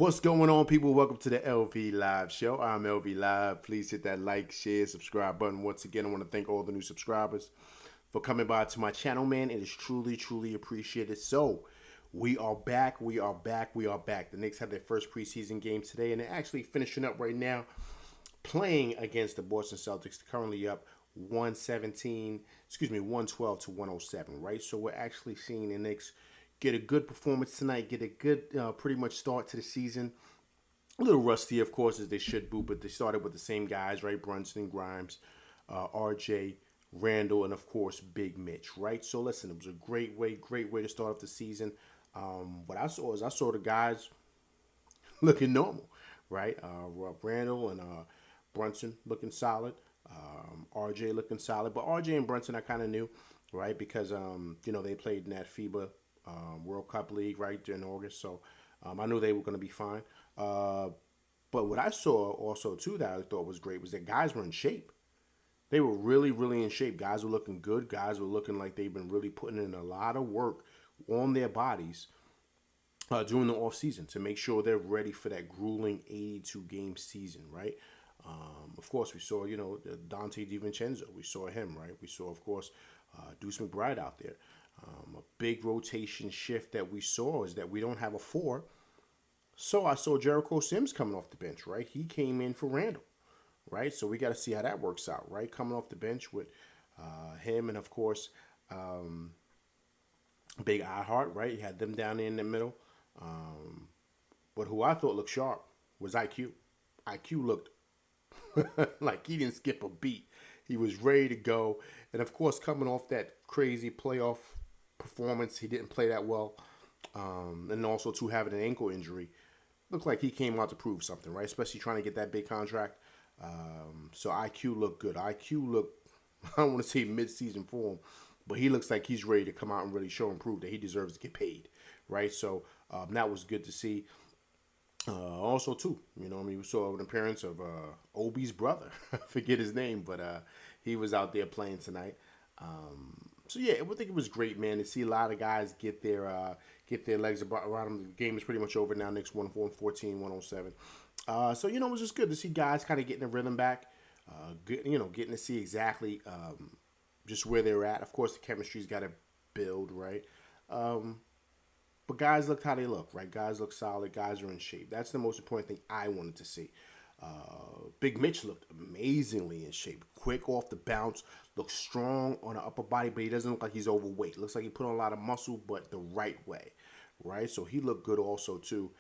What's going on, people? Welcome to the LV Live Show. I'm LV Live. Please hit that like, share, subscribe button. Once again, I want to thank all the new subscribers for coming by to my channel, man. It is truly, truly appreciated. So, we are back. The Knicks had their first preseason game today, and they're actually finishing up right now, playing against the Boston Celtics. They're currently up 112 to 107, right? So, we're actually seeing the Knicks get a good performance tonight, get a good pretty much start to the season. A little rusty, of course, as they should be, but they started with the same guys, right? Brunson, Grimes, RJ, Randall, and of course, Big Mitch, right? So listen, it was a great way to start off the season. What I saw is I saw the guys looking normal, right? Randall and Brunson looking solid. RJ looking solid, but RJ and Brunson I kind of knew, right? Because they played in that FIBA World Cup League right during August, so I knew they were going to be fine. But what I saw also too that I thought was great was that guys were in shape. They were really, really in shape. Guys were looking good. Guys were looking like they've been really putting in a lot of work on their bodies during the off season to make sure they're ready for that grueling 82 game season, right? Of course, we saw Dante DiVincenzo. We saw him, right? We saw, of course, Deuce McBride out there. A big rotation shift that we saw is that we don't have a four. So I saw Jericho Sims coming off the bench, right? He came in for Randall, right? So we got to see how that works out, right? Coming off the bench with him and, of course, Big iHeart, right? You had them down there in the middle. But who I thought looked sharp was IQ. IQ looked like he didn't skip a beat. He was ready to go. And, of course, coming off that crazy playoff performance, he didn't play that well. And also, too, having an ankle injury. Looked like he came out to prove something, right? Especially trying to get that big contract. So IQ looked good. IQ looked, I don't want to say mid-season form, but he looks like he's ready to come out and really show and prove that he deserves to get paid, right? So that was good to see. Also, too, we saw an appearance of Obi's brother. I forget his name, but he was out there playing tonight. So yeah, I think it was great, man, to see a lot of guys get their legs around them. The game is pretty much over now. Knicks 114, 107. So it was just good to see guys kind of getting the rhythm back. Getting to see exactly just where they're at. Of course, the chemistry's got to build, right? But guys look how they look, right? Guys look solid. Guys are in shape. That's the most important thing I wanted to see. Big Mitch looked amazingly in shape. Quick off the bounce. Looks strong on the upper body, but he doesn't look like he's overweight. Looks like he put on a lot of muscle, but the right way, right? So he looked good also, too.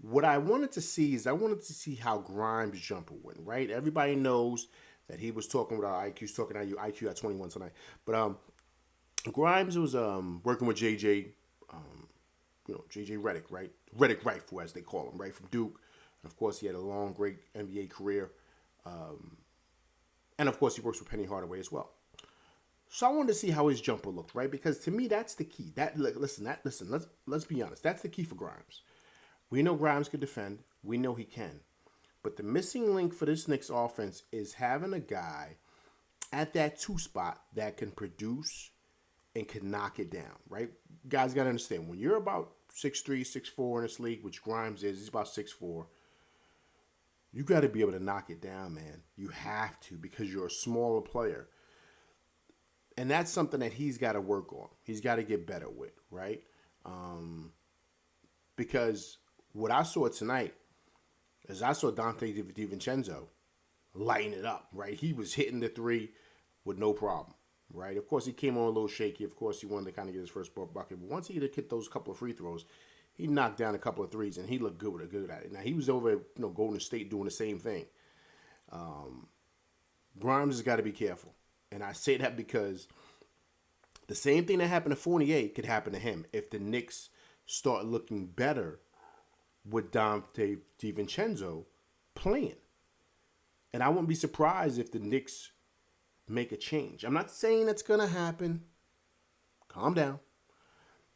What I wanted to see is how Grimes' jumper went, right? Everybody knows that he was talking with our IQ's talking at you. IQ at 21 tonight. But Grimes was working with JJ, JJ Redick, right? Redick Rifle, as they call him, right? From Duke. And of course, he had a long, great NBA career. And of course, he works with Penny Hardaway as well. So I wanted to see how his jumper looked, right? Because to me, that's the key. Let's be honest. That's the key for Grimes. We know Grimes can defend. We know he can. But the missing link for this Knicks offense is having a guy at that 2 spot that can produce and can knock it down, right? Guys got to understand, when you're about 6'3", 6'4" in this league, which Grimes is, he's about 6'4", you got to be able to knock it down, man. You have to, because you're a smaller player. And that's something that he's got to work on. He's got to get better with, right? Because what I saw tonight is I saw Dante DiVincenzo lighting it up, right? He was hitting the three with no problem, right? Of course, he came on a little shaky. Of course, he wanted to kind of get his first bucket. But once he hit those couple of free throws, he knocked down a couple of threes, and he looked good at it. Now, he was over at Golden State doing the same thing. Grimes has got to be careful. And I say that because the same thing that happened to Fournier could happen to him if the Knicks start looking better with Dante DiVincenzo playing. And I wouldn't be surprised if the Knicks make a change. I'm not saying that's going to happen. Calm down.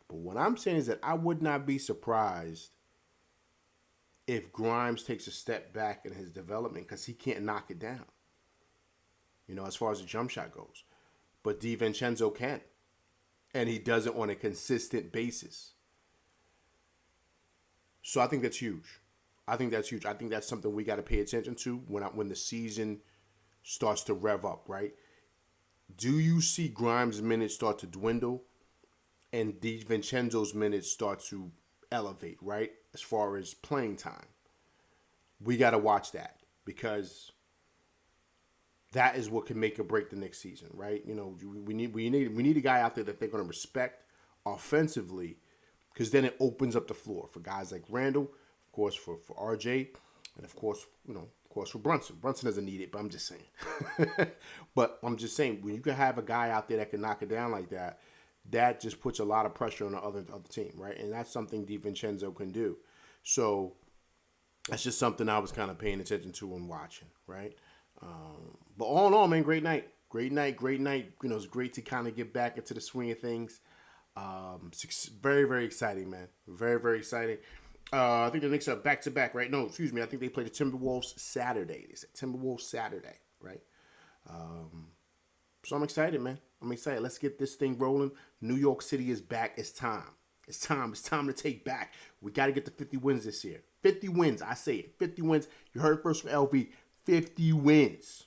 But what I'm saying is that I would not be surprised if Grimes takes a step back in his development because he can't knock it down, as far as the jump shot goes. But DiVincenzo can. And he does it on a consistent basis. So I think that's huge. I think that's huge. I think that's something we got to pay attention to when the season starts to rev up, right? Do you see Grimes' minutes start to dwindle and DiVincenzo's minutes start to elevate, right? As far as playing time. We got to watch that because that is what can make or break the next season, right? You know, we need a guy out there that they're going to respect offensively, because then it opens up the floor for guys like Randall, of course for RJ, and of course for Brunson. Brunson doesn't need it, but I'm just saying. But I'm just saying, when you can have a guy out there that can knock it down like that, that just puts a lot of pressure on the other team, right? And that's something DiVincenzo can do. So that's just something I was kind of paying attention to and watching, right? But all in all, man, great night. Great night. You know, it's great to kind of get back into the swing of things. Very, very exciting, man. Very, very exciting. I think the Knicks are back to back, right? No, excuse me. I think they play the Timberwolves Saturday. They said Timberwolves Saturday, right? So I'm excited, man. I'm excited. Let's get this thing rolling. New York City is back. It's time. It's time. It's time to take back. We got to get to 50 wins this year. 50 wins. I say it. 50 wins. You heard it first from LV. 50 wins.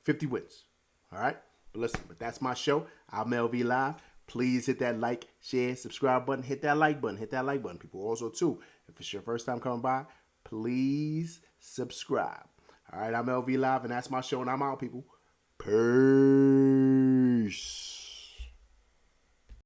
50 wins. All right? But listen, that's my show. I'm LV Live. Please hit that like, share, subscribe button. Hit that like button. Hit that like button, people. Also, too, if it's your first time coming by, please subscribe. All right? I'm LV Live, and that's my show, and I'm out, people. Peace.